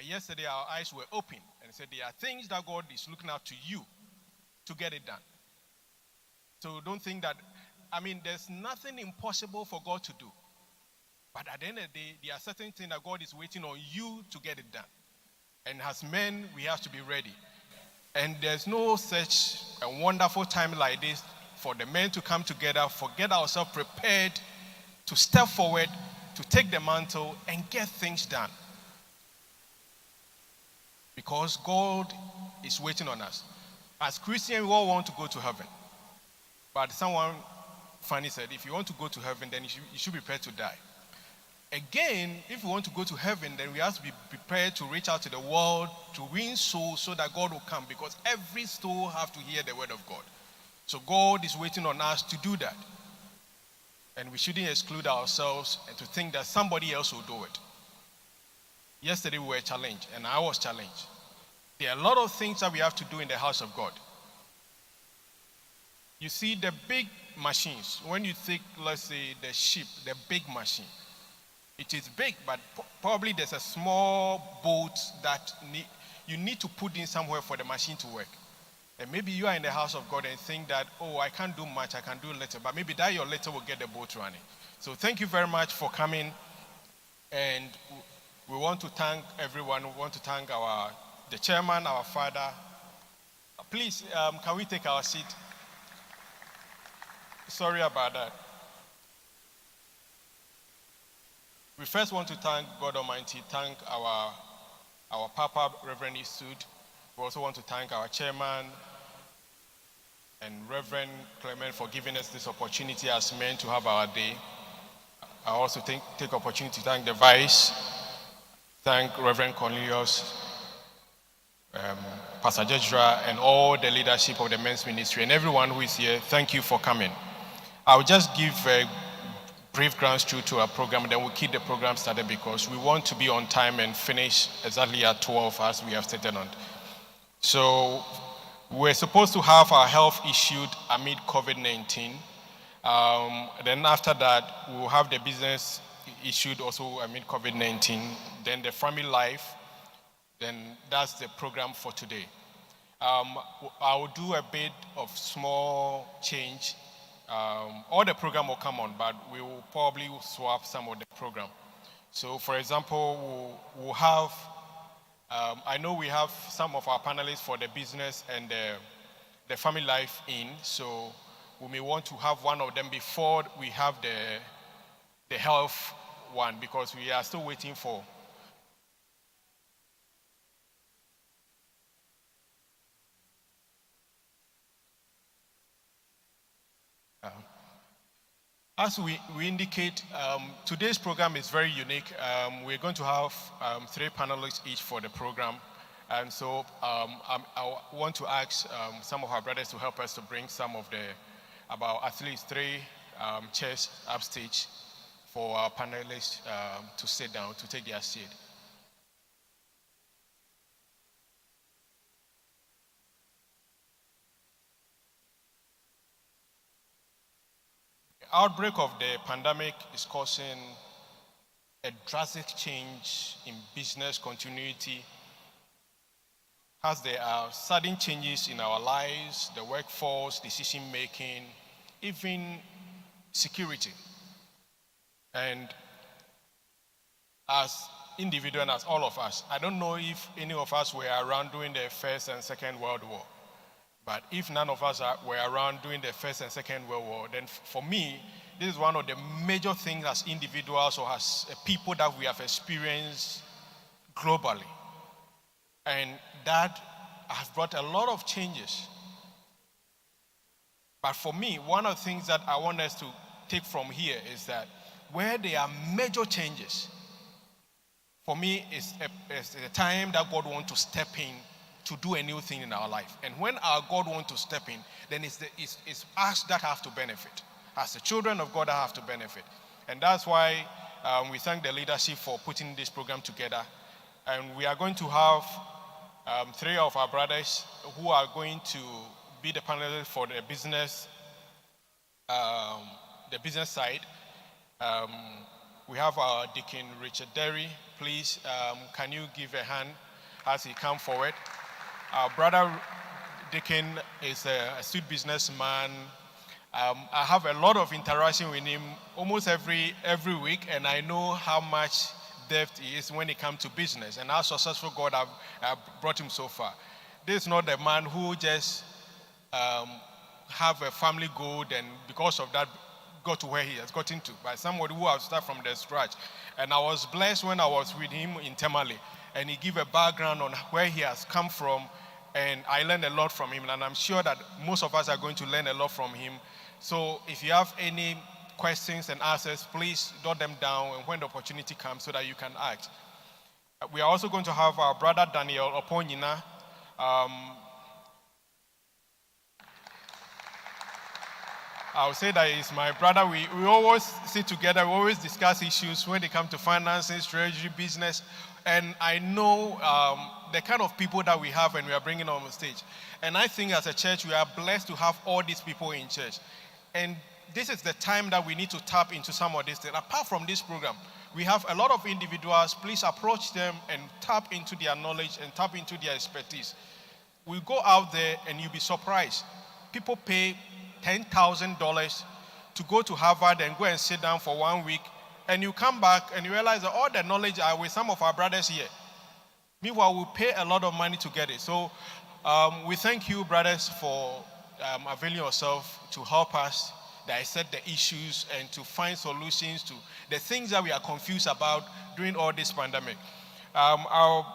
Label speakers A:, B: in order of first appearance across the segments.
A: Yesterday, our eyes were open and said there are things that God is looking at to you to get it done. So don't think that, there's nothing impossible for God to do. But at the end of the day, there are certain things that God is waiting on you to get it done. And as men, we have to be ready. And there's no such a wonderful time like this for the men to come together, get ourselves prepared to step forward, to take the mantle and get things done. Because God is waiting on us. As Christians, we all want to go to heaven. But someone funny said, if you want to go to heaven, then you should be prepared to die. Again, if we want to go to heaven, then we have to be prepared to reach out to the world, to win souls so that God will come. Because every soul has to hear the word of God. So God is waiting on us to do that. And we shouldn't exclude ourselves and to think that somebody else will do it. Yesterday we were challenged, and I was challenged. There are a lot of things that we have to do in the house of God. You see the big machines. When you take, let's say, the ship, the big machine, it is big, but probably there's a small boat that you need to put in somewhere for the machine to work. And maybe you are in the house of God and think that, I can't do much, I can do little, but maybe that your little will get the boat running. So thank you very much for coming, and we want to thank everyone. We want to thank the chairman, our father. Please, can we take our seat? Sorry about that. We first want to thank God Almighty, thank our Papa, Reverend Eastwood. We also want to thank our chairman and Reverend Clement for giving us this opportunity as men to have our day. I also take opportunity to thank the vice, thank Reverend Cornelius, Pastor Jejra, and all the leadership of the men's ministry, and everyone who is here. Thank you for coming. I'll just give a brief glance through to our program, then we'll keep the program started because we want to be on time and finish exactly at 12 as we have stated on. So we're supposed to have our health issued amid COVID-19. Then after that, we'll have the business issued also amid COVID-19. Then the family life. Then that's the program for today. I will do a bit of small change. All the program will come on, but we will probably swap some of the program. So for example, we'll have, I know we have some of our panelists for the business and the family life in, so we may want to have one of them before we have the health one, because we are still waiting for. As we indicate, today's program is very unique. We're going to have 3 panelists each for the program. And so I want to ask some of our brothers to help us to bring some of about at least 3 chairs upstage for our panelists to sit down, to take their seat. Outbreak of the pandemic is causing a drastic change in business continuity, as there are sudden changes in our lives, the workforce, decision making, even security. And as individuals and as all of us, I don't know if any of us were around during the First and Second World War. But if none of us were around during the First and Second World War, then for me, this is one of the major things as individuals or as people that we have experienced globally. And that has brought a lot of changes. But for me, one of the things that I want us to take from here is that where there are major changes, for me, it's a time that God wants to step in to do a new thing in our life. And when our God wants to step in, then it's us that have to benefit. As the children of God that have to benefit. And that's why we thank the leadership for putting this program together. And we are going to have 3 of our brothers who are going to be the panelists for the business side. We have our Deacon Richard Derry. please, can you give a hand as he comes forward? Our brother Deacon is a astute businessman. I have a lot of interaction with him almost every week, and I know how much depth he is when it comes to business and how successful God have brought him so far. This is not a man who just have a family goal and because of that got to where he has gotten to, but somebody who has started from the scratch. And I was blessed when I was with him in Tamale, and he gave a background on where he has come from, and I learned a lot from him, and I'm sure that most of us are going to learn a lot from him. So if you have any questions and answers, please jot them down, and when the opportunity comes so that you can ask. We are also going to have our brother Daniel Oponyina. I would say that he's my brother. We always sit together, we always discuss issues when they come to finances, treasury, business. And I know the kind of people that we have and we are bringing on stage. And I think as a church, we are blessed to have all these people in church. And this is the time that we need to tap into some of these things. Apart from this program, we have a lot of individuals. Please approach them and tap into their knowledge and tap into their expertise. We go out there and you'll be surprised. People pay $10,000 to go to Harvard and go and sit down for 1 week, and you come back and you realize that all the knowledge are with some of our brothers here. Meanwhile, we pay a lot of money to get it. So we thank you, brothers, for availing yourself to help us dissect the issues and to find solutions to the things that we are confused about during all this pandemic. Our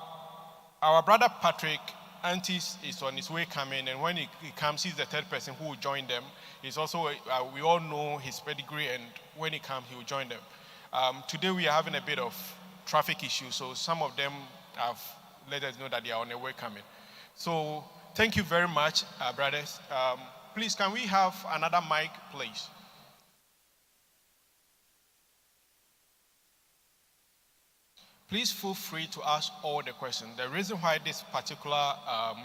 A: brother Patrick Antis is on his way coming, and when he comes, he's the third person who will join them. He's also, we all know his pedigree, and when he comes, he will join them. Today we are having a bit of traffic issues, so some of them have let us know that they are on their way coming. So thank you very much, brothers. Please, can we have another mic, please? Please feel free to ask all the questions. The reason why this particular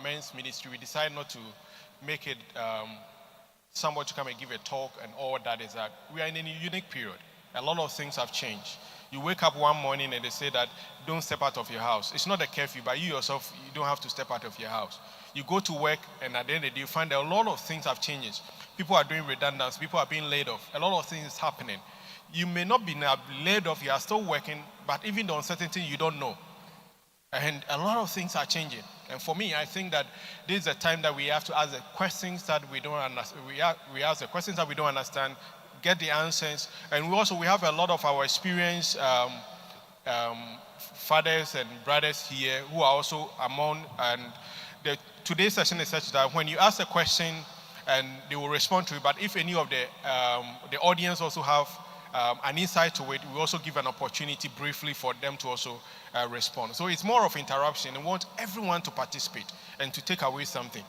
A: men's ministry, we decided not to make it somebody to come and give a talk and all that, is that we are in a unique period. A lot of things have changed. You wake up one morning and they say that don't step out of your house. It's not a curfew, but you yourself, you don't have to step out of your house. You go to work, and at the end of the day, you find that a lot of things have changed. People are doing redundancy. People are being laid off. A lot of things is happening. You may not be laid off. You are still working, but even the uncertainty, you don't know. And a lot of things are changing. And for me, I think that this is a time that we have to ask the questions that we don't understand. We ask the questions that we don't understand, get the answers. And we have a lot of our experienced fathers and brothers here who are also among. And today's session is such that when you ask a question, and they will respond to it. But if any of the audience also have an insight to it, we also give an opportunity briefly for them to also respond. So it's more of interruption. We want everyone to participate and to take away something.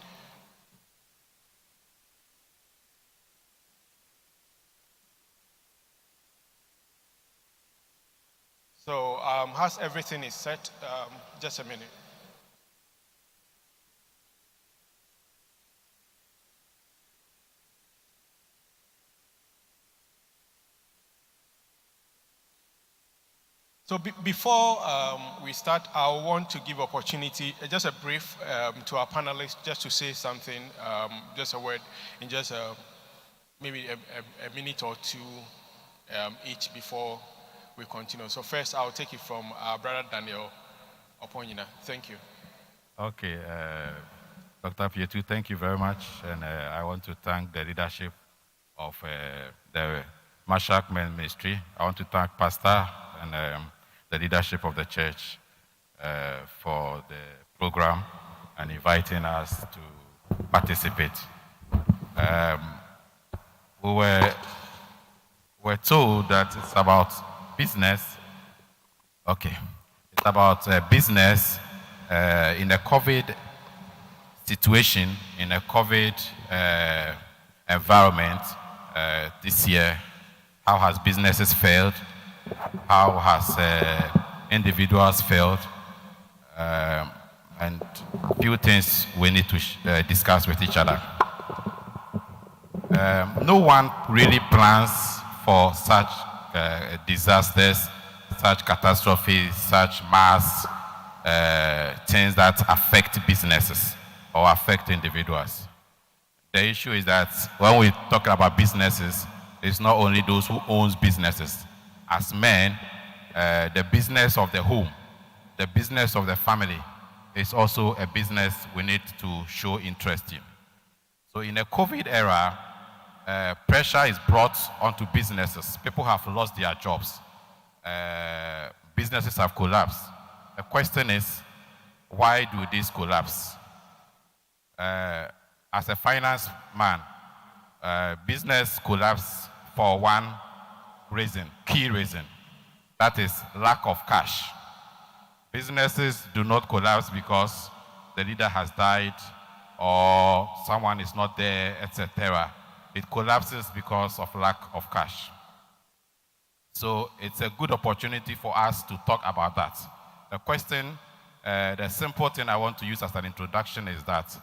A: So as everything is set, just a minute. So before we start, I want to give opportunity, just a brief to our panelists, just to say something, just a word, in just maybe a minute or two each before we continue. So first, I'll take it from our brother Daniel Oponyina. Thank you.
B: Okay, Dr. Pietu, thank you very much. And I want to thank the leadership of the Mashach Men Ministry. I want to thank Pastor and the leadership of the church for the program and inviting us to participate. We were told that it's about business. Okay, it's about business in a COVID situation, in a COVID environment this year. How has businesses failed? How has individuals failed? And a few things we need to discuss with each other. No one really plans for such disasters, such catastrophes, such mass things that affect businesses or affect individuals. The issue is that when we talk about businesses, it's not only those who own businesses. As men, the business of the home, the business of the family is also a business we need to show interest in. So in a COVID era, pressure is brought onto businesses. People have lost their jobs. Businesses have collapsed. The question is, why do these collapse? As a finance man, business collapse for one reason, key reason. That is lack of cash. Businesses do not collapse because the leader has died or someone is not there, etc. It collapses because of lack of cash. So it's a good opportunity for us to talk about that. The question, the simple thing I want to use as an introduction is that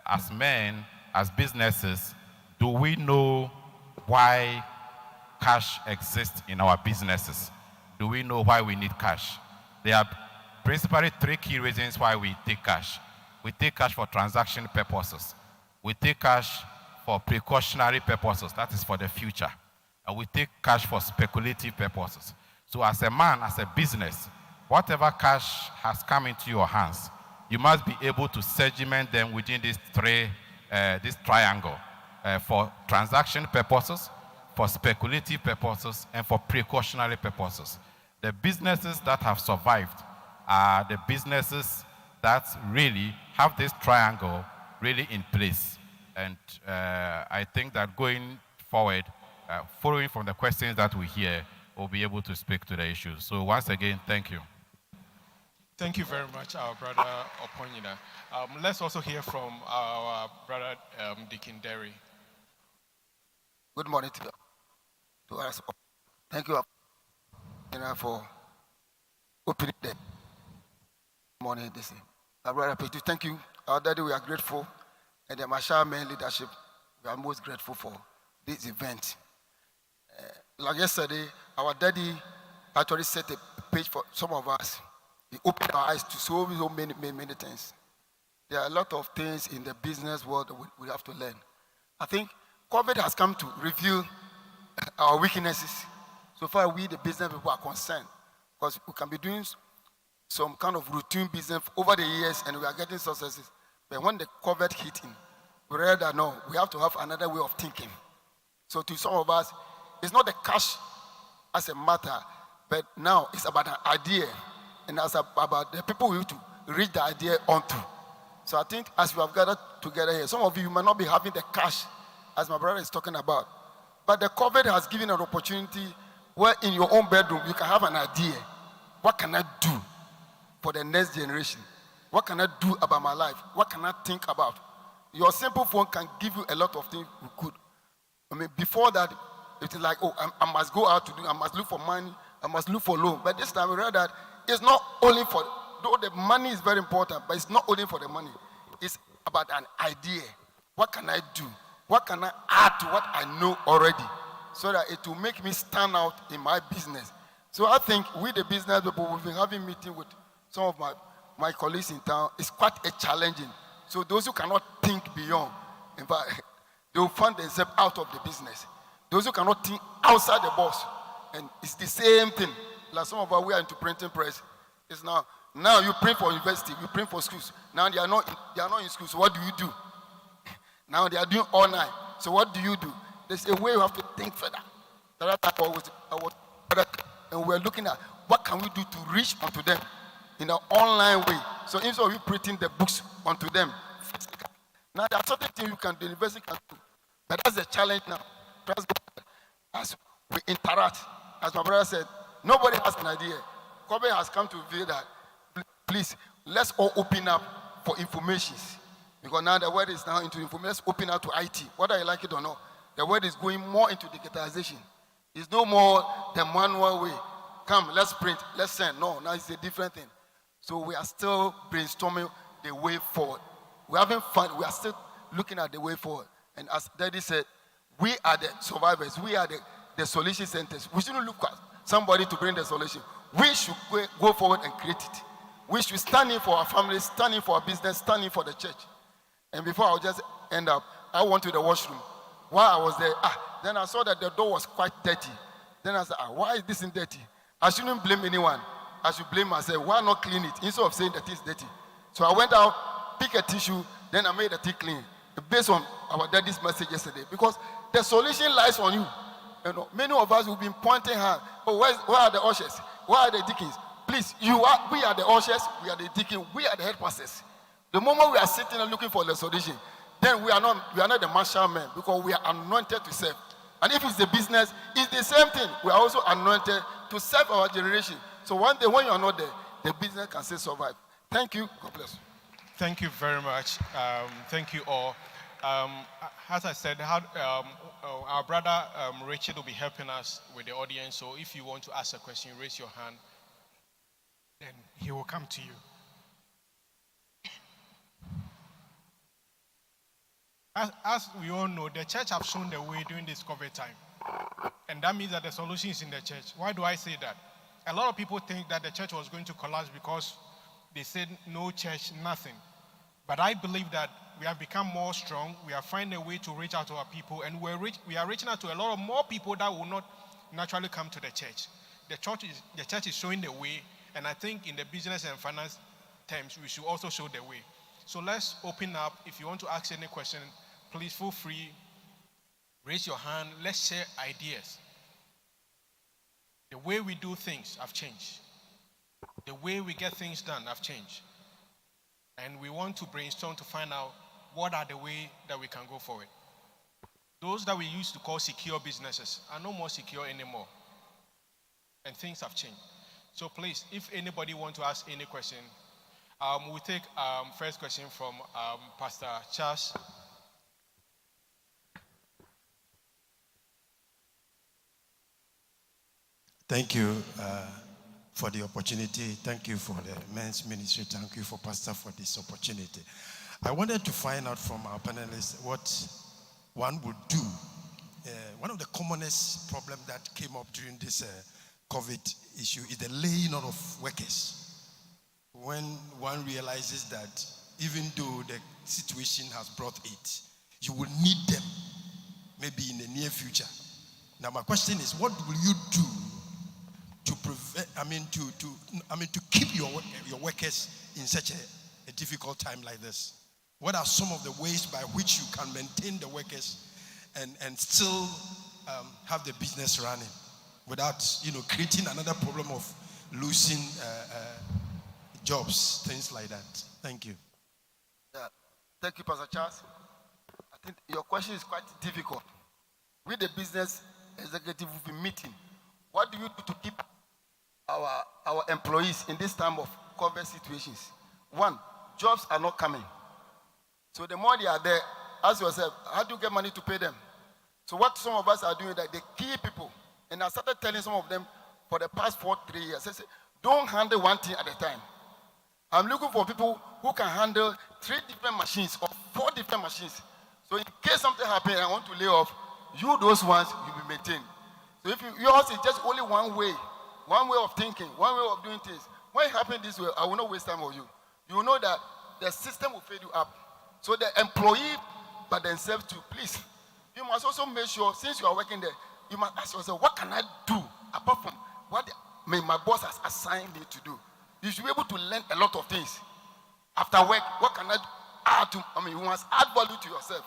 B: as men, as businesses, do we know why cash exists in our businesses? Do we know why we need cash? There are principally three key reasons why we take cash. We take cash for transaction purposes. We take cash for precautionary purposes, that is for the future. And we take cash for speculative purposes. So as a man, as a business, whatever cash has come into your hands, you must be able to segment them within this triangle for transaction purposes, for speculative purposes, and for precautionary purposes. The businesses that have survived are the businesses that really have this triangle really in place. And I think that going forward, following from the questions that we hear, we'll be able to speak to the issues. So once again, thank you.
A: Thank you very much, our brother Oponyina. Let's also hear from our brother Deacon Derry.
C: Good morning to us. Thank you for opening the morning. Our brother Peter, thank you. Our daddy, we are grateful. And the Mashach men leadership, we are most grateful for this event. Like yesterday, our daddy actually set a page for some of us. He opened our eyes to so many things. There are a lot of things in the business world that we have to learn. I think COVID has come to reveal our weaknesses. So far, we, the business people, are concerned because we can be doing some kind of routine business over the years and we are getting successes. But when the COVID hit in, we realized that no, we have to have another way of thinking. So to some of us, it's not the cash as a matter, but now it's about an idea and it's about the people we have to reach the idea onto. So I think as we have gathered together here, some of you might not be having the cash as my brother is talking about, but the COVID has given an opportunity where in your own bedroom you can have an idea. What can I do for the next generation? What can I do about my life? What can I think about? Your simple phone can give you a lot of things you could. I mean, before that, it is like, oh, I must go out to do, I must look for money, I must look for loan. But this time we read that it's not only for, though the money is very important, but it's not only for the money. It's about an idea. What can I do? What can I add to what I know already? So that it will make me stand out in my business. So I think we, the business people, we've been having meeting with some of my colleagues in town. It's quite a challenging. So those who cannot think beyond, in fact, they will find themselves out of the business. Those who cannot think outside the box, and it's the same thing. Like some of us, we are into printing press. It's now you print for university, you print for schools. Now they are not in school. So what do you do? Now they are doing all night. So what do you do? There's a way you have to think further. And we're looking at what can we do to reach onto them in an online way. So instead of you printing the books onto them, now there are certain things the university can do. But that's the challenge now. As we interact, as my brother said, nobody has an idea. COVID has come to reveal that, please, let's all open up for information. Because now the world is now into information. Let's open up to IT, whether you like it or not. The world is going more into digitalization. It's no more the manual way. Come, let's print, let's send. No, now it's a different thing. So we are still brainstorming the way forward. We haven't found, we are still looking at the way forward. And as Daddy said, we are the survivors. We are the solution centers. We shouldn't look somebody to bring the solution. We should go forward and create it. We should stand in for our families, stand in for our business, stand in for the church. And before I'll just end up, I went to the washroom. While I was there, then I saw that the door was quite dirty. Then I said, why is this dirty? I shouldn't blame anyone. I should blame myself. Why not clean it instead of saying that it's dirty? So I went out, picked a tissue, then I made the thing clean based on our daddy's message yesterday. Because the solution lies on you. You know, many of us will be pointing hand. Oh, where are the ushers? Where are the deacons? Please, we are the ushers, we are the deacons, we are the head pastors. The moment we are sitting and looking for the solution, then we are not the martial men because we are anointed to serve. And if it's a business, it's the same thing. We are also anointed to serve our generation. So one day when you are not there, the business can still survive. Thank you. God bless you.
A: Thank you very much. Thank you all. As I said, our brother Richard will be helping us with the audience. So if you want to ask a question, raise your hand. Then he will come to you. As we all know, the church have shown the way during this COVID time. And that means that the solution is in the church. Why do I say that? A lot of people think that the church was going to collapse because they said no church, nothing. But I believe that we have become more strong. We have found a way to reach out to our people. And we are reaching out to a lot of more people that will not naturally come to the church. The church is showing the way. And I think in the business and finance terms, we should also show the way. So let's open up. If you want to ask any question, please feel free. Raise your hand. Let's share ideas. The way we do things have changed. The way we get things done have changed. And we want to brainstorm to find out what are the ways that we can go forward. Those that we used to call secure businesses are no more secure anymore. And things have changed. So please, if anybody wants to ask any question, we'll take first question from Pastor Charles.
D: Thank you for the opportunity. Thank you for the men's ministry. Thank you for Pastor for this opportunity. I wanted to find out from our panelists what one would do. One of the commonest problems that came up during this COVID issue is the laying on of workers. When one realizes that even though the situation has brought it, you will need them maybe in the near future. Now my question is, what will you do to prevent, to keep your workers in such a difficult time like this? What are some of the ways by which you can maintain the workers and still have the business running without creating another problem of losing jobs, things like that? Thank you.
C: Yeah. Thank you, Pastor Charles. I think your question is quite difficult. With the business executive, we've been meeting. What do you do to keep our employees in this time of COVID situations? One, jobs are not coming. So the more they are there, ask yourself, how do you get money to pay them? So what some of us are doing is that they key people. And I started telling some of them for the past 3 years, I say, don't handle one thing at a time. I'm looking for people who can handle 3 different machines or 4 different machines. So in case something happens and I want to lay off, those ones, you'll be maintained. So if yours is just only one way of thinking, one way of doing things. When it happens this way, I will not waste time on you. You will know that the system will fade you up. So the employee by themselves too, please. You must also make sure, since you are working there, you must ask yourself, what can I do apart from what my boss has assigned me to do? You should be able to learn a lot of things. After work, what can I add to? You must add value to yourself.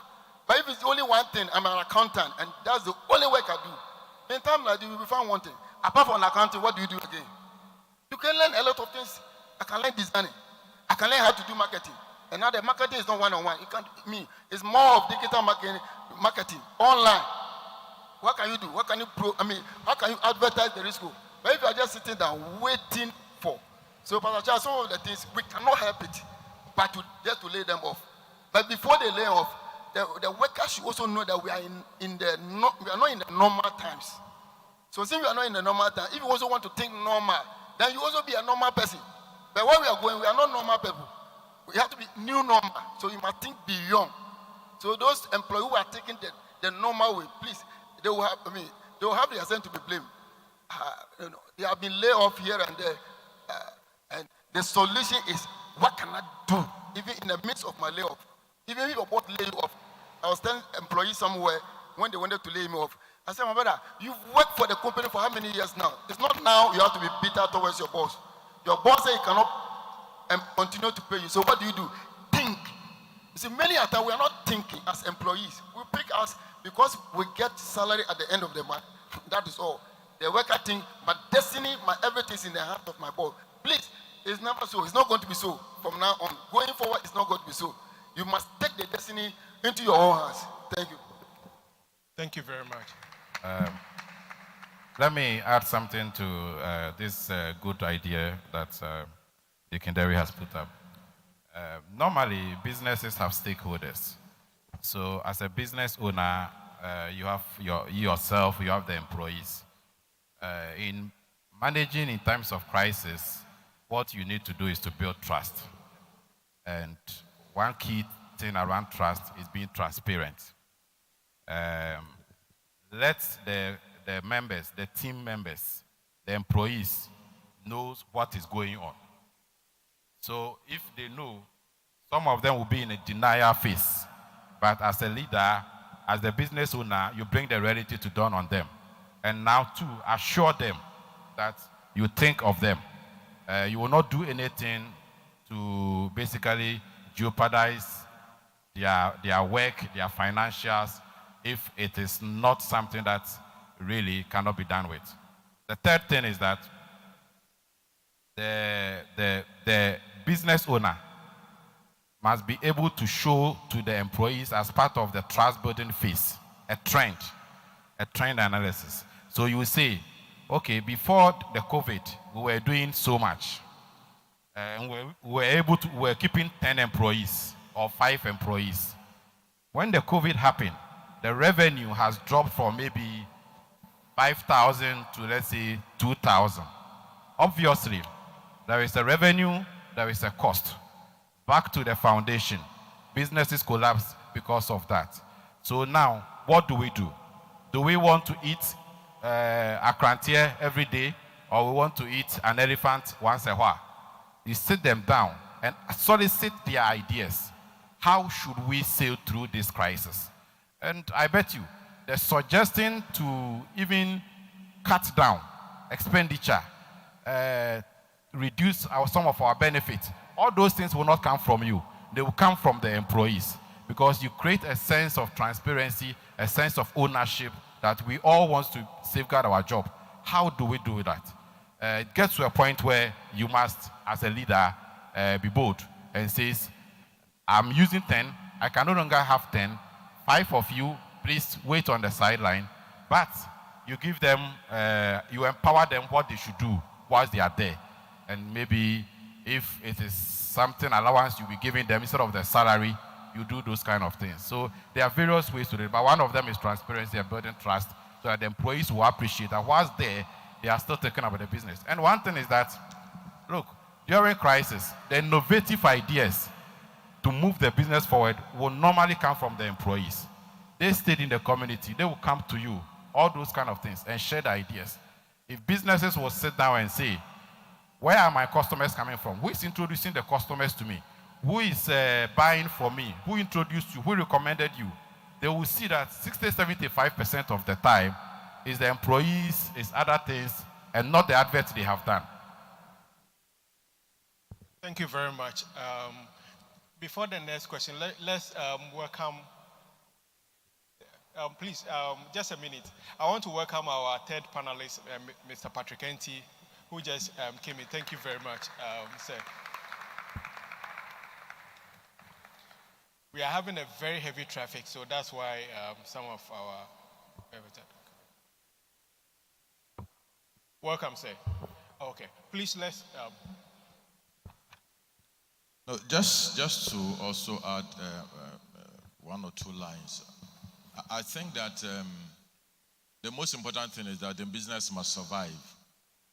C: But if it's only one thing, I'm an accountant, and that's the only work I do. In time like this, you will find one thing. Apart from accounting, what do you do again? You can learn a lot of things. I can learn designing. I can learn how to do marketing. And now the marketing is not one-on-one. It's more of digital marketing, online. What can you do? What can you how can you advertise the risk? But if you are just sitting down waiting for, so Pastor Charles, some of the things we cannot help it, but just to lay them off. But before they lay off, the workers should also know that we are not in the normal times. So since we are not in the normal time, if you also want to think normal, then you also be a normal person. But where we are going, we are not normal people. We have to be new normal. So you must think beyond. So those employees who are taking the normal way, please, they will have the sense to be blamed. they have been laid off here and there. And the solution is, what can I do? Even in the midst of my layoff, even if your boss lay you off. I was telling employees somewhere when they wanted to lay me off. I said, my brother, you've worked for the company for how many years now? It's not now you have to be bitter towards your boss. Your boss said he cannot continue to pay you. So what do? Think. You see, many a time we are not thinking as employees. We pick us because we get salary at the end of the month. That is all. The worker think, but destiny, my everything is in the hands of my boss. Please, it's never so. It's not going to be so from now on. Going forward, it's not going to be so. You must take the destiny into your own hands. Thank you.
A: Thank you very much.
B: Let me add something to this good idea that Deacon Derry has put up. Normally, businesses have stakeholders. So as a business owner, you have yourself, you have the employees. In managing in times of crisis, what you need to do is to build trust. And one key thing around trust is being transparent. Let the members, the team members, the employees knows what is going on. So if they know, some of them will be in a denial phase. But as a leader, as the business owner, you bring the reality to dawn on them. And now, too, assure them that you think of them. You will not do anything to basically jeopardize their work, their financials, if it is not something that really cannot be done with. The third thing is that the business owner must be able to show to the employees as part of the trust building phase a trend analysis. So you will say, okay, before the COVID, we were doing so much. We were keeping 10 employees or 5 employees. When the COVID happened, the revenue has dropped from maybe 5,000 to, let's say, 2,000. Obviously, there is a revenue, there is a cost. Back to the foundation. Businesses collapse because of that. So now, what do? Do we want to eat a crantier every day, or we want to eat an elephant once a while? You sit them down and solicit their ideas. How should we sail through this crisis? And I bet you, they're suggesting to even cut down expenditure, reduce some of our benefits. All those things will not come from you. They will come from the employees, because you create a sense of transparency, a sense of ownership that we all want to safeguard our job. How do we do that? It gets to a point where you must, as a leader, be bold and says, I'm using 10, I can no longer have 10. 5 of you, please wait on the sideline. But you give them, you empower them what they should do whilst they are there. And maybe if it is something allowance you'll be giving them instead of the salary, you do those kind of things. So there are various ways to do it, but one of them is transparency and building trust, so that the employees will appreciate that whilst there, they are still thinking about the business. And one thing is that, look, during crisis, the innovative ideas to move the business forward will normally come from the employees. They stayed in the community, they will come to you, all those kind of things, and share the ideas. If businesses will sit down and say, where are my customers coming from? Who is introducing the customers to me? Who is buying from me? Who introduced you? Who recommended you? They will see that 60-75% of the time is the employees, is other things, and not the adverts they have done.
A: Thank you very much. Before the next question, let's welcome, please, just a minute. I want to welcome our third panelist, Mr. Patrick Enti, who just came in. Thank you very much, sir. We are having a very heavy traffic, so that's why some of our... Welcome, sir. Okay, please let's...
E: No, just to also add 1 or 2 lines. I think that the most important thing is that the business must survive,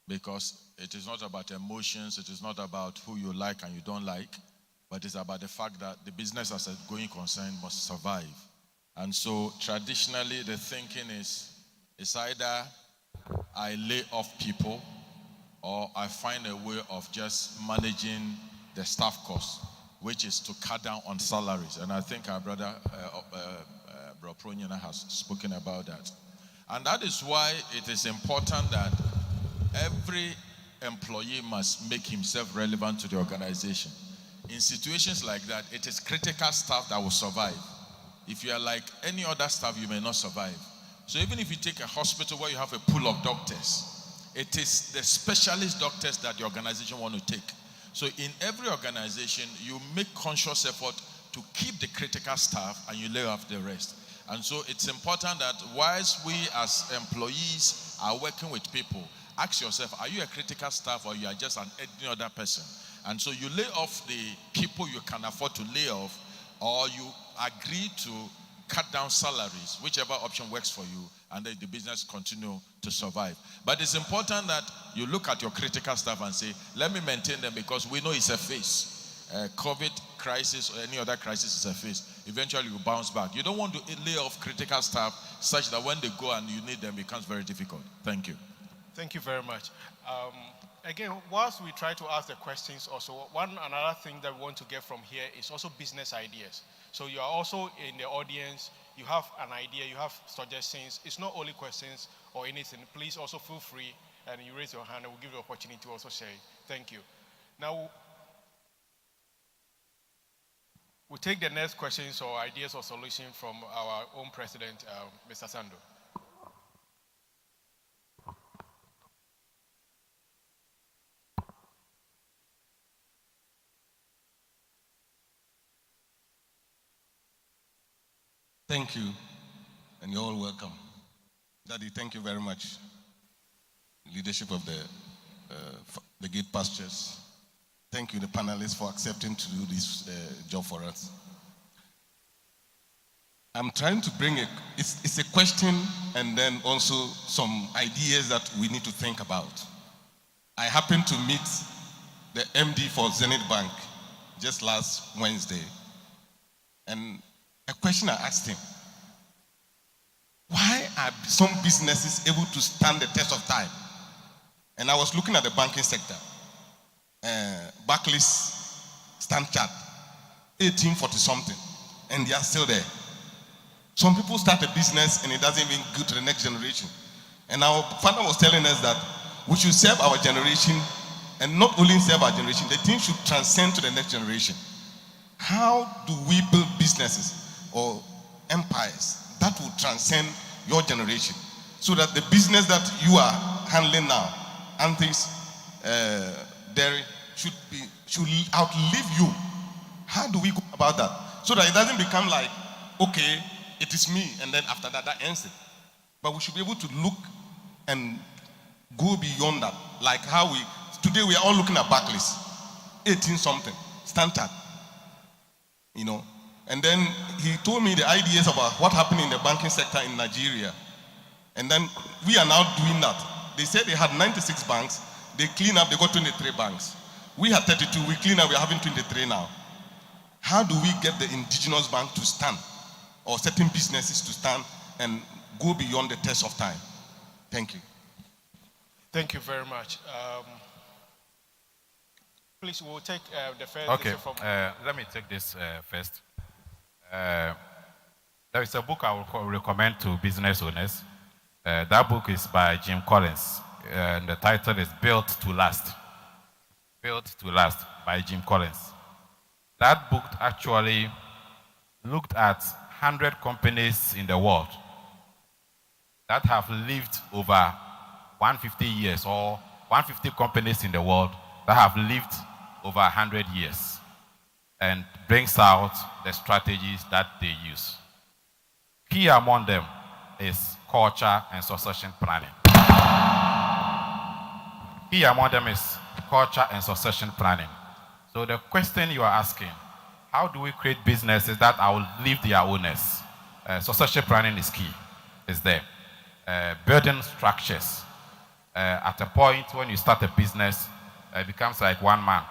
E: because it is not about emotions, it is not about who you like and you don't like, but it's about the fact that the business as a going concern must survive. And so traditionally the thinking is either I lay off people, or I find a way of just managing the staff costs, which is to cut down on salaries. And I think our brother, Bro Pronyana, has spoken about that. And that is why it is important that every employee must make himself relevant to the organization. In situations like that, it is critical staff that will survive. If you are like any other staff, you may not survive. So even if you take a hospital where you have a pool of doctors, it is the specialist doctors that the organization want to take. So in every organization, you make conscious effort to keep the critical staff and you lay off the rest. And so it's important that whilst we as employees are working with people, ask yourself, are you a critical staff or you are just any other person? And so you lay off the people you can afford to lay off, or you agree to cut down salaries, whichever option works for you, and then the business continue to survive. But it's important that you look at your critical staff and say, let me maintain them because we know it's a phase. COVID crisis or any other crisis is a phase. Eventually you bounce back. You don't want to lay off critical staff such that when they go and you need them, it becomes very difficult. Thank you.
A: Thank you very much. Again, whilst we try to ask the questions also, another thing that we want to get from here is also business ideas. So you are also in the audience, you have an idea, you have suggestions. It's not only questions or anything. Please also feel free and you raise your hand and we'll give you the opportunity to also share. Thank you. Now, we'll take the next questions or ideas or solutions from our own president, Mr. Sando.
F: Thank you, and you're all welcome. Daddy, thank you very much. Leadership of the Gate Pastures. Thank you, the panelists, for accepting to do this job for us. I'm trying to bring it's a question and then also some ideas that we need to think about. I happened to meet the MD for Zenith Bank just last Wednesday, and a question I asked him: why are some businesses able to stand the test of time? And I was looking at the banking sector. Barclays Standard Chart, 1840 something, and they are still there. Some people start a business and it doesn't even go to the next generation. And our father was telling us that we should serve our generation, and not only serve our generation, the thing should transcend to the next generation. How do we build businesses or empires that will transcend your generation, so that the business that you are handling now, Anthony's dairy, should outlive you? How do we go about that, so that it doesn't become like, okay, it is me, and then after that ends it? But we should be able to look and go beyond that, like how today we are all looking at Barclays, 18 something, Standard, And then he told me the ideas about what happened in the banking sector in Nigeria. And then we are now doing that. They said they had 96 banks. They clean up, they got 23 banks. We had 32, we clean up, we're having 23 now. How do we get the indigenous bank to stand, or certain businesses to stand and go beyond the test of time? Thank you.
A: Thank you very much. Please, we'll take the first.
B: Okay, let me take this first. There is a book I will recommend to business owners. That book is by Jim Collins, and the title is Built to Last. Built to Last by Jim Collins. That book actually looked at 100 companies in the world that have lived over 150 years, or 150 companies in the world that have lived over 100 years, and brings out the strategies that they use. Key among them is culture and succession planning. Key among them is culture and succession planning. So the question you are asking, how do we create businesses that outlive their owners? Succession planning is key. It's there. Building structures. At a point when you start a business, it becomes like one man.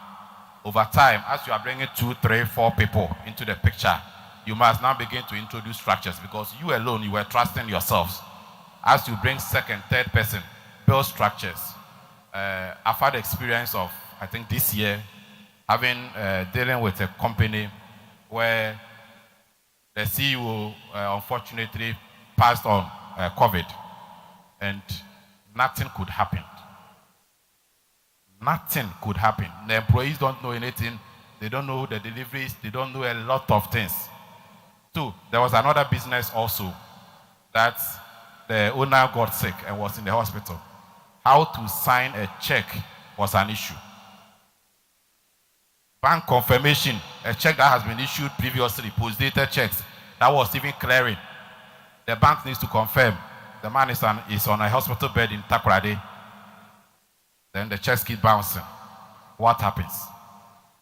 B: Over time, as you are bringing 2, 3, 4 people into the picture, you must now begin to introduce structures, because you alone, you were trusting yourselves. As you bring second, third person, build structures. I've had experience of, I think this year, dealing with a company where the CEO unfortunately passed on COVID, and nothing could happen. Nothing could happen. The employees don't know anything. They don't know the deliveries. They don't know a lot of things. Two, there was another business also that the owner got sick and was in the hospital. How to sign a check was an issue. Bank confirmation, a check that has been issued previously, post-dated checks, that was even clearing. The bank needs to confirm the man is on a hospital bed in Takoradi. Then the checks keep bouncing. What happens?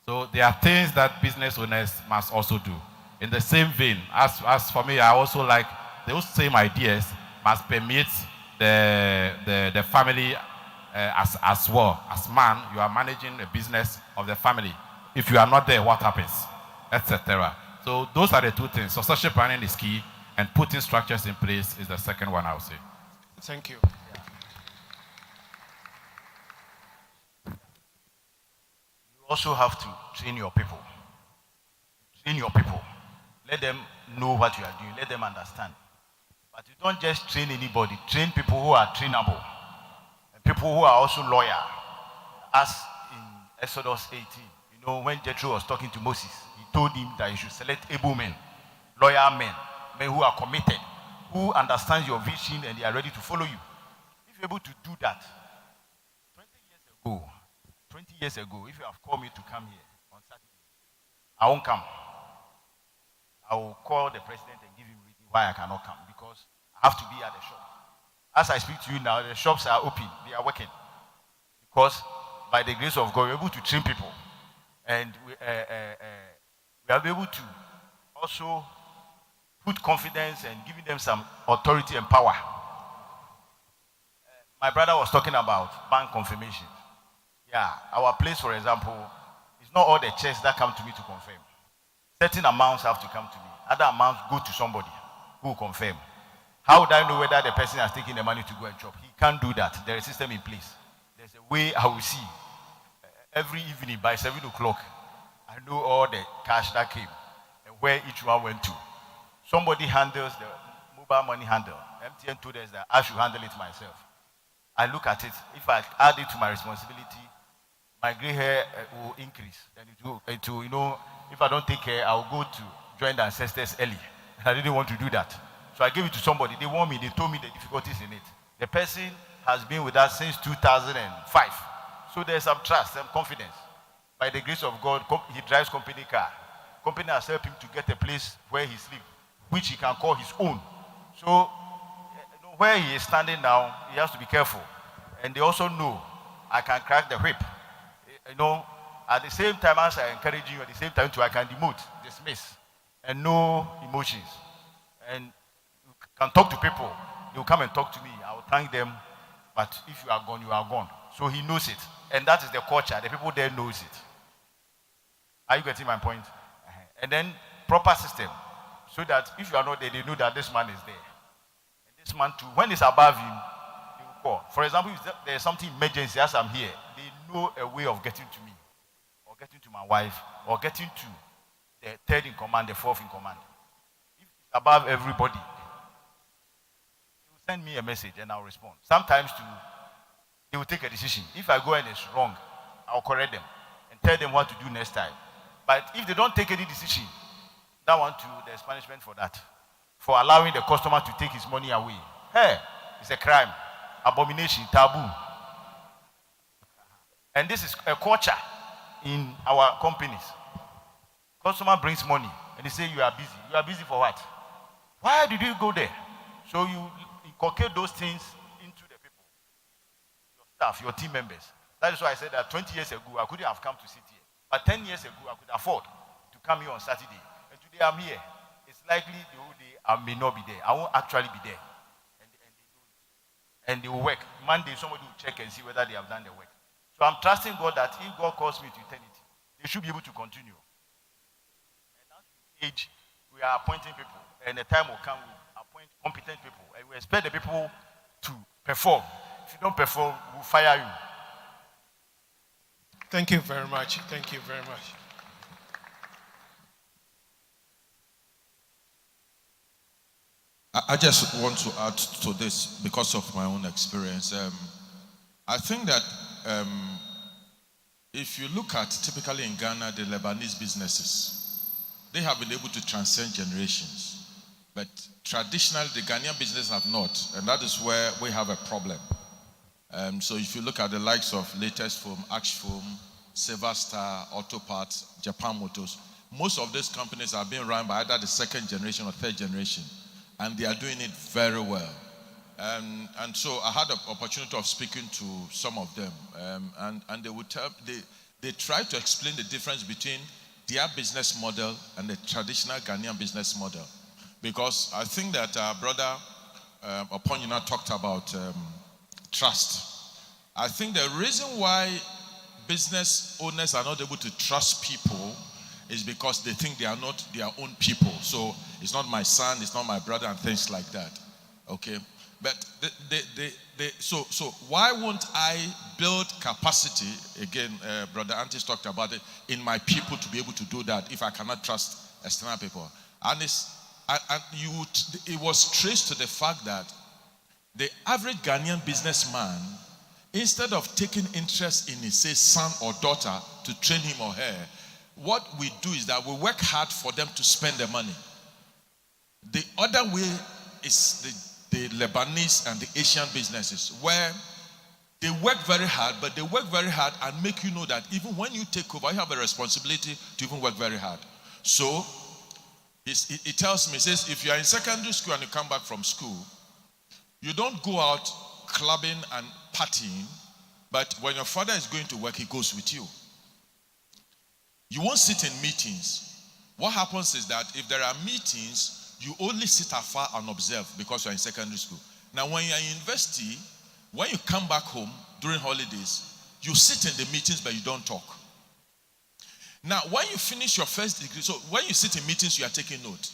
B: So there are things that business owners must also do. In the same vein, as for me, I also like those same ideas must permeate the family as well. As man, you are managing a business of the family. If you are not there, what happens? Etc. So those are the two things. Succession planning is key, and putting structures in place is the second one, I would say.
A: Thank you.
G: You also have to train your people. Train your people. Let them know what you are doing. Let them understand. But you don't just train anybody. Train people who are trainable. And people who are also loyal. As in Exodus 18, you know, when Jethro was talking to Moses, he told him that he should select able men, loyal men, men who are committed, who understand your vision and they are ready to follow you. If you're able to do that, 20 years ago, if you have called me to come here on Saturday, I won't come. I will call the president and give him reason why I cannot come, because I have to be at the shop. As I speak to you now, the shops are open, they are working. Because by the grace of God, we're able to train people. And we are able to also put confidence and giving them some authority and power. My brother was talking about bank confirmation. Yeah, our place, for example, it's not all the checks that come to me to confirm. Certain amounts have to come to me. Other amounts go to somebody who will confirm. How would I know whether the person has taken the money to go and chop? He can't do that. There is a system in place. There's a way I will see. Every evening by 7 o'clock, I know all the cash that came and where each one went to. Somebody handles the mobile money handle. MTN told us that I should handle it myself. I look at it. If I add it to my responsibility, my gray hair will increase. Then it will, you know, if I don't take care, I will go to join the ancestors early. And I didn't want to do that. So I gave it to somebody. They warned me. They told me the difficulties in it. The person has been with us since 2005. So there's some trust, some confidence. By the grace of God, he drives company car. Company has helped him to get a place where he sleeps, which he can call his own. So where he is standing now, he has to be careful. And they also know I can crack the whip. You know, at the same time as I encourage you, at the same time too, I can demote, dismiss, and no emotions. And you can talk to people. They will come and talk to me. I will thank them. But if you are gone, you are gone. So he knows it. And that is the culture. The people there knows it. Are you getting my point? And then proper system. So that if you are not there, they know that this man is there. And this man too, when it's above him, they will call. For example, if there's something emergency as I'm here, they know a way of getting to me, or getting to my wife, or getting to the third in command, the fourth in command. If it's above everybody, they will send me a message and I'll respond. Sometimes too, they will take a decision. If I go and it's wrong, I'll correct them and tell them what to do next time. But if they don't take any decision, that one too, there's punishment for that. For allowing the customer to take his money away. Hey, it's a crime, abomination, taboo. And this is a culture in our companies. Customer brings money and they say you are busy. You are busy for what? Why did you go there? So you inculcate those things into the people, your staff, your team members. That is why I said that 20 years ago I couldn't have come to sit here. But 10 years ago I could afford to come here on Saturday. And today I'm here. It's likely the whole day I may not be there. I won't actually be there. And they know it. And they will work. Monday somebody will check and see whether they have done the work. So I'm trusting God that if God calls me to eternity, they should be able to continue. And as we age, we are appointing people. And the time will come, we appoint competent people. And we expect the people to perform If you don't perform, we'll fire you.
A: Thank you very much. Thank you very much.
E: I just want to add to this because of my own experience. I think that if you look at typically in Ghana, the Lebanese businesses, they have been able to transcend generations. But traditionally, the Ghanaian business have not, and that is where we have a problem. So if you look at the likes of Latest Foam, Axe Foam, Silver Star, Auto Parts, Japan Motors, most of these companies are being run by either the second generation or third generation, and they are doing it very well. And so I had the opportunity of speaking to some of them, and they would they try to explain the difference between their business model and the traditional Ghanaian business model. Because I think that our brother Oponyina talked about trust. I think the reason why business owners are not able to trust people is because they think they are not their own people. So it's not my son, it's not my brother, and things like that. Okay, but so why won't I build capacity again? Brother Antis talked about it in my people to be able to do that if I cannot trust external people. And it was traced to the fact that the average Ghanaian businessman, instead of taking interest in his son or daughter to train him or her, what we do is that we work hard for them to spend the money. The other way is the Lebanese and the Asian businesses, where they work very hard, but they work very hard and make you know that even when you take over, you have a responsibility to even work very hard. So he tells me, he says, if you are in secondary school and you come back from school, you don't go out clubbing and partying, but when your father is going to work, he goes with you. You won't sit in meetings. What happens is that if there are meetings, you only sit afar and observe because you're in secondary school. Now, when you're in university, when you come back home during holidays, you sit in the meetings, but you don't talk. Now, when you finish your first degree, so when you sit in meetings, you are taking note.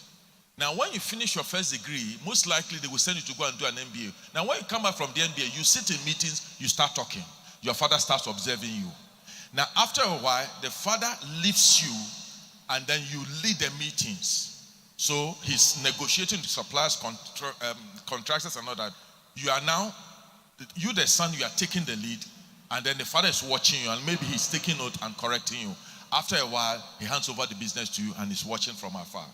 E: Now, when you finish your first degree, most likely they will send you to go and do an MBA. Now, when you come back from the MBA, you sit in meetings, you start talking. Your father starts observing you. Now, after a while, the father leaves you, and then you lead the meetings. So he's negotiating with suppliers, contractors, and all that. You are now, you the son, you are taking the lead, and then the father is watching you, and maybe he's taking note and correcting you. After a while, he hands over the business to you, and he's watching from afar.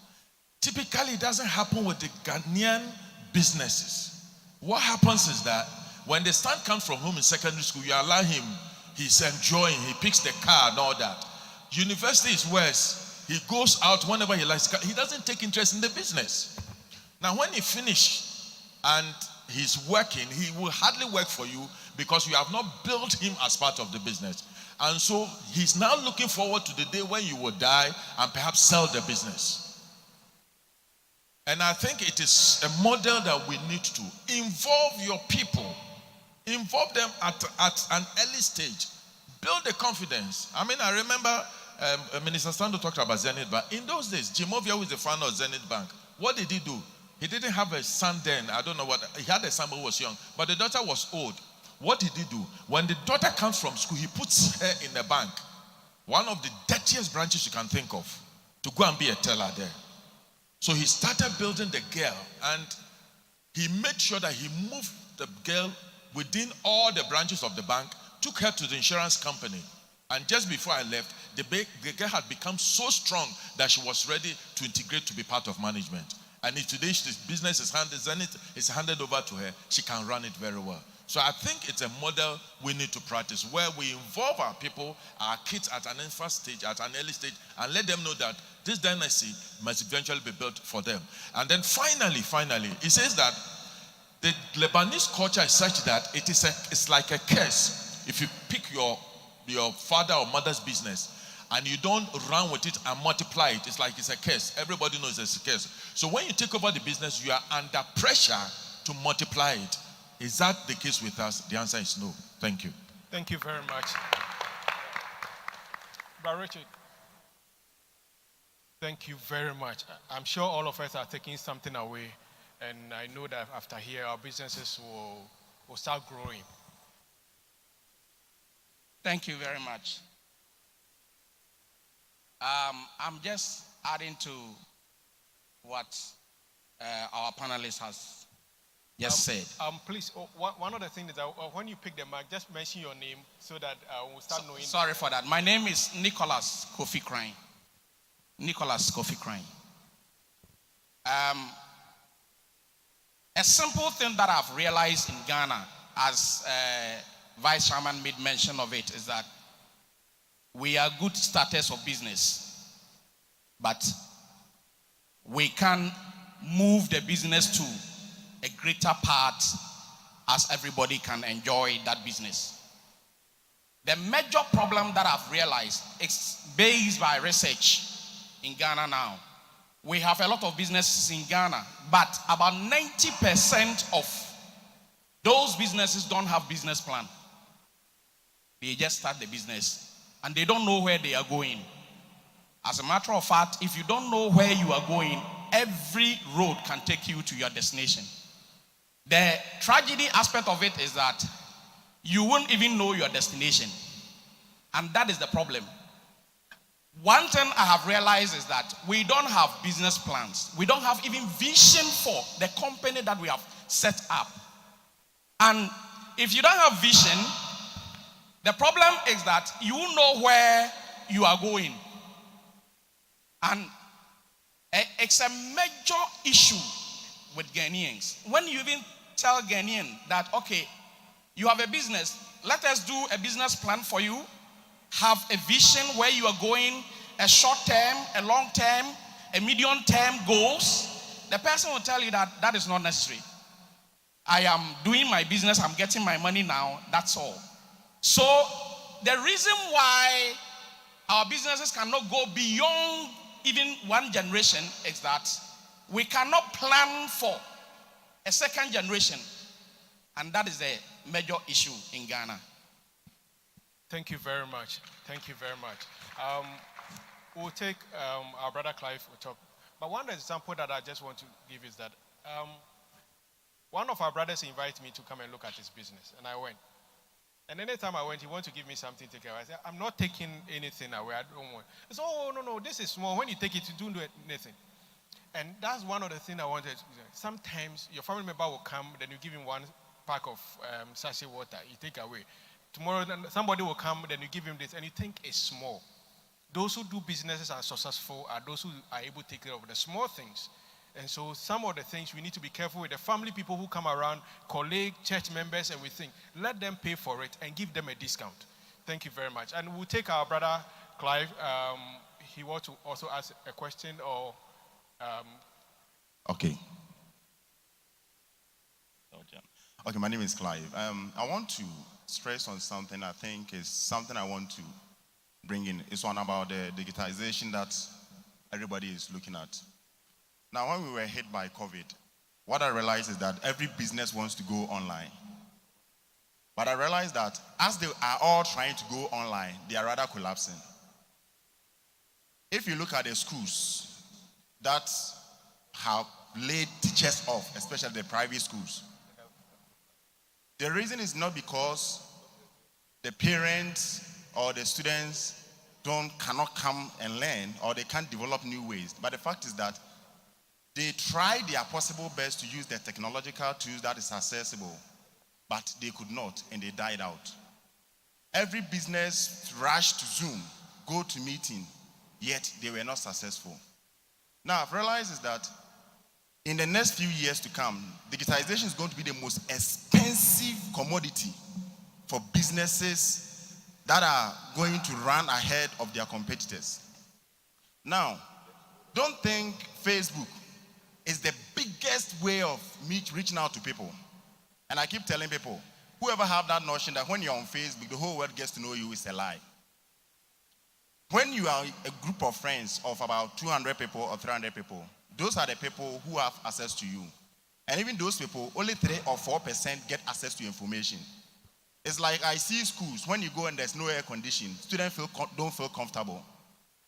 E: Typically, it doesn't happen with the Ghanaian businesses. What happens is that when the son comes from home in secondary school, you allow him, he's enjoying, he picks the car and all that. University is worse. He goes out whenever he likes. He doesn't take interest in the business. Now, when he finishes and he's working, he will hardly work for you because you have not built him as part of the business. And so he's now looking forward to the day when you will die and perhaps sell the business. And I think it is a model that we need to involve your people. Involve them at an early stage. Build the confidence. I mean, I remember Minister Sando talked about Zenith Bank. In those days, Jimovia, who is the founder of Zenith Bank, what did he do? He didn't have a son then. I don't know what. He had a son who was young, but the daughter was old. What did he do? When the daughter comes from school, he puts her in the bank, one of the dirtiest branches you can think of, to go and be a teller there. So he started building the girl, and he made sure that he moved the girl within all the branches of the bank, took her to the insurance company. And just before I left, the girl had become so strong that she was ready to integrate to be part of management. And if today this business is handed over to her, she can run it very well. So I think it's a model we need to practice, where we involve our people, our kids at an infant stage, at an early stage, and let them know that this dynasty must eventually be built for them. And then finally, it says that the Lebanese culture is such that it's like a curse. If you pick your father or mother's business and you don't run with it and multiply it, it's like it's a curse. Everybody knows it's a curse. So when you take over the business, you are under pressure to multiply it. Is that the case with us? The answer is no. Thank you.
A: Thank you very much. But Richard, thank you very much. I'm sure all of us are taking something away, and I know that after here, our businesses will start growing.
H: Thank you very much. I'm just adding to what our panelist has just said.
A: Please, one other thing is that when you pick the mic, just mention your name so that we'll start knowing.
H: Sorry for that. My name is Nicholas Kofi Crane. Nicholas Kofi Crane. A simple thing that I've realized in Ghana, as Vice Chairman made mention of it, is that we are good starters of business, but we can move the business to a greater part as everybody can enjoy that business. The major problem that I've realized is based by research in Ghana now. We have a lot of businesses in Ghana, but about 90% of those businesses don't have business plan. They just start the business and they don't know where they are going. As a matter of fact, if you don't know where you are going, every road can take you to your destination. The tragedy aspect of it is that you won't even know your destination. And that is the problem. One thing I have realized is that we don't have business plans. We don't have even vision for the company that we have set up. And if you don't have vision, the problem is that you know where you are going. And it's a major issue with Ghanaians. When you even tell Ghanaian that, okay, you have a business, let us do a business plan for you, have a vision where you are going, a short term, a long term, a medium term goals, the person will tell you that that is not necessary. I am doing my business, I'm getting my money now, that's all. So the reason why our businesses cannot go beyond even one generation is that we cannot plan for a second generation. And that is the major issue in Ghana.
A: Thank you very much. Thank you very much. We'll take our brother Clive will talk. But one example that I just want to give is that one of our brothers invited me to come and look at his business, and I went. And anytime I went, he wanted to give me something to take away. I said, I'm not taking anything away. I don't want. He said, oh, no, this is small. When you take it, you don't do anything. And that's one of the things I wanted to do. Sometimes your family member will come, then you give him one pack of sachet water, you take away. Tomorrow, somebody will come, then you give him this, and you think it's small. Those who do businesses are successful are those who are able to take care of the small things. And so some of the things we need to be careful with the family people who come around, colleagues, church members, and we think, let them pay for it and give them a discount. Thank you very much. And we'll take our brother Clive. He wants to also ask a question or...
F: Okay. Okay, my name is Clive. I want to stress on something I think is something I want to bring in. It's one about the digitization that everybody is looking at. Now, when we were hit by COVID, what I realized is that every business wants to go online. But I realized that as they are all trying to go online, they are rather collapsing. If you look at the schools that have laid teachers off, especially the private schools, the reason is not because the parents or the students cannot come and learn or they can't develop new ways. But the fact is that they try their possible best to use the technological tools that is accessible, but they could not, and they died out. Every business rushed to Zoom, go to meeting, yet they were not successful. Now, I've realized is that in the next few years to come, digitization is going to be the most expensive commodity for businesses that are going to run ahead of their competitors. Now, don't think Facebook is the biggest way of reaching out to people. And I keep telling people, whoever have that notion that when you're on Facebook, the whole world gets to know you is a lie. When you are a group of friends of about 200 people or 300 people, those are the people who have access to you. And even those people, only 3 or 4% get access to information. It's like I see schools, when you go and there's no air conditioning, students don't feel comfortable.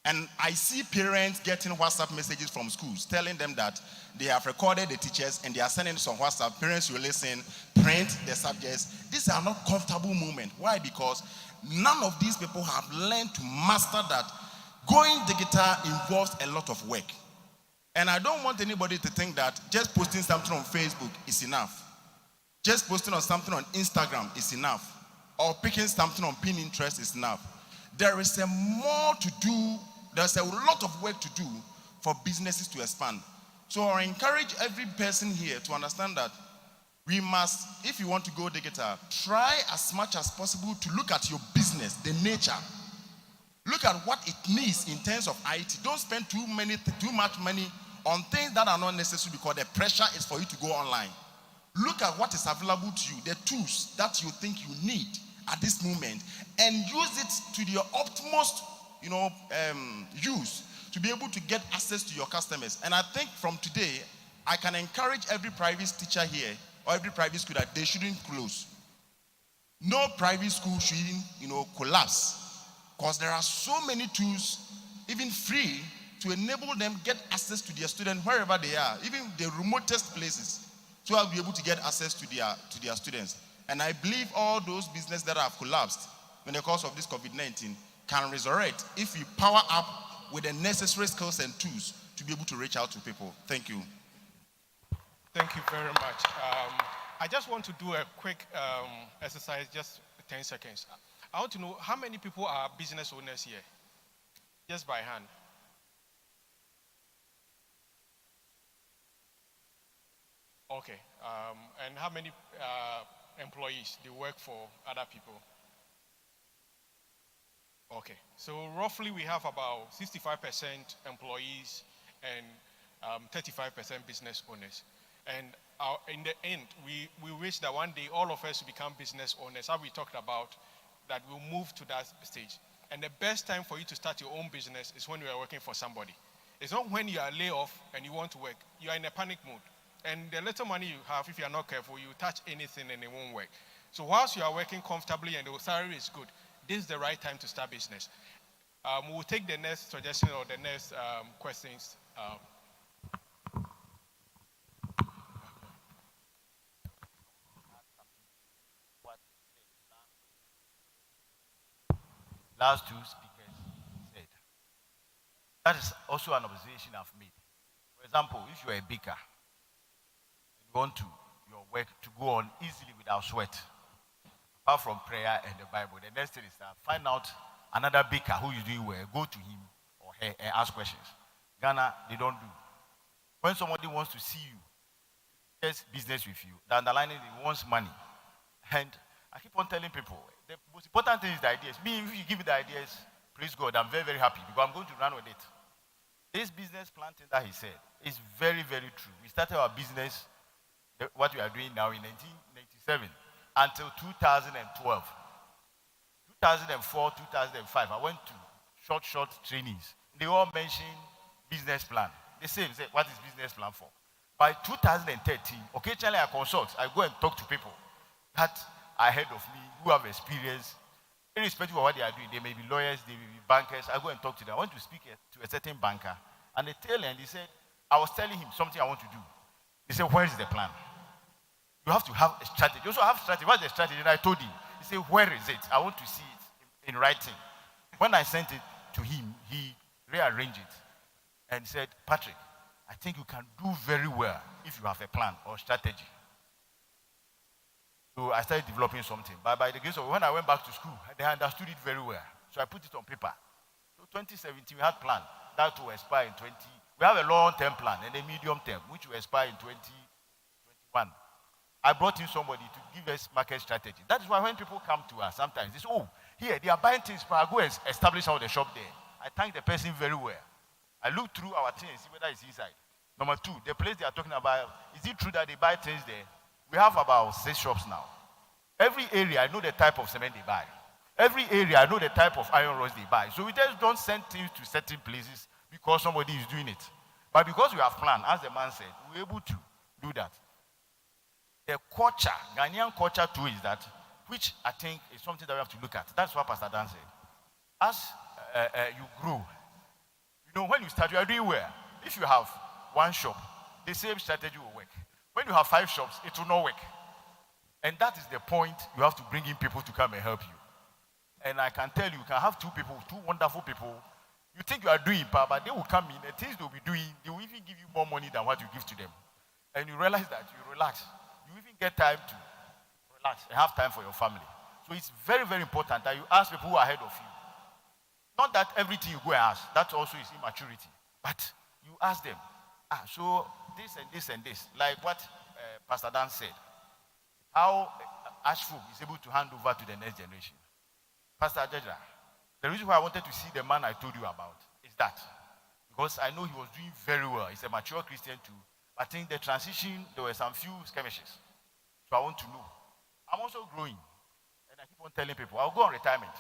F: And I see parents getting WhatsApp messages from schools telling them that they have recorded the teachers and they are sending this on WhatsApp. Parents will listen, print the subjects. These are not comfortable moments. Why? Because
I: none of these people have learned to master that going digital involves a lot of work. And I don't want anybody to think that just posting something on Facebook is enough. Just posting on something on Instagram is enough. Or picking something on Pinterest is enough. There is a more to do. There's a lot of work to do for businesses to expand. So I encourage every person here to understand that we must, if you want to go digital, try as much as possible to look at your business, the nature. Look at what it needs in terms of IT. Don't spend too much money on things that are not necessary because the pressure is for you to go online. Look at what is available to you, the tools that you think you need at this moment, and use it to the utmost, use to be able to get access to your customers. And I think from today, I can encourage every private teacher here or every private school that they shouldn't close. No private school shouldn't, collapse, because there are so many tools, even free, to enable them get access to their students wherever they are, even the remotest places. So I'll be able to get access to their students. And I believe all those businesses that have collapsed in the course of this COVID-19 can resurrect if we power up with the necessary skills and tools to be able to reach out to people. Thank you.
A: Thank you very much. I just want to do a quick exercise, just 10 seconds. I want to know how many people are business owners here? Just by hand. Okay. And how many employees they work for other people? Okay. So roughly we have about 65% employees and 35% business owners. And in the end, we wish that one day all of us will become business owners. How we talked about that we'll move to that stage. And the best time for you to start your own business is when you are working for somebody. It's not when you are laid off and you want to work. You are in a panic mode. And the little money you have, if you are not careful, you touch anything and it won't work. So whilst you are working comfortably and the salary is good, this is the right time to start business. We'll take the next suggestion or the next questions.
G: Last two speakers said. That is also an observation I've made. For example, if you're a baker, you want your work to go on easily without sweat, apart from prayer and the Bible, the next thing is that find out another baker who is doing well, go to him or her and ask questions. Ghana, they don't do. When somebody wants to see you, does business with you, the underlining he wants money. And I keep on telling people, the most important thing is the ideas. Me, if you give me the ideas, praise God, I'm very, very happy because I'm going to run with it. This business plan thing that he said is very, very true. We started our business, what we are doing now, in 1997 until 2012. 2004, 2005, I went to short trainings. They all mentioned business plan. They say, what is business plan for? By 2013, occasionally I consult. I go and talk to people that are ahead of me, who have experience, irrespective of what they are doing. They may be lawyers, they may be bankers. I go and talk to them. I went to speak to a certain banker, and the tail end, he said, I was telling him something I want to do. He said, where is the plan? You have to have a strategy. You also have strategy. What's the strategy? And I told him. He said, where is it? I want to see it in writing. When I sent it to him, he rearranged it and said, Patrick, I think you can do very well if you have a plan or strategy. So I started developing something. But by the grace of, when I went back to school, they understood it very well. So I put it on paper. So 2017, we had plan that will expire in 20. We have a long-term plan and a medium-term, which will expire in 2021. I brought in somebody to give us market strategy. That is why when people come to us, sometimes they say, oh, here, they are buying things, but I go and establish out the shop there. I thank the person very well. I look through our things and see whether it's inside. Number two, the place they are talking about, is it true that they buy things there? We have about 6 shops now. Every area, I know the type of cement they buy. Every area, I know the type of iron rods they buy. So we just don't send things to certain places because somebody is doing it. But because we have planned, as the man said, we're able to do that. The culture, Ghanaian culture too is that, which I think is something that we have to look at. That's what Pastor Dan said. As you grow, when you start, you are doing well. If you have 1 shop, the same strategy will work. When you have 5 shops, it will not work. And that is the point. You have to bring in people to come and help you. And I can tell you, you can have two people, two wonderful people. You think you are doing, but they will come in, the things they will be doing, they will even give you more money than what you give to them. And you realize that you relax. You even get time to relax and have time for your family. So it's very, very important that you ask people who are ahead of you. Not that everything you go and ask, that also is immaturity. But you ask them, so this and this and this, like what Pastor Dan said, how Ashford is able to hand over to the next generation. Pastor Ajaja, the reason why I wanted to see the man I told you about is that because I know he was doing very well. He's a mature Christian too. I think the transition, there were some few skirmishes. So I want to know. I'm also growing. And I keep on telling people, I'll go on retirement.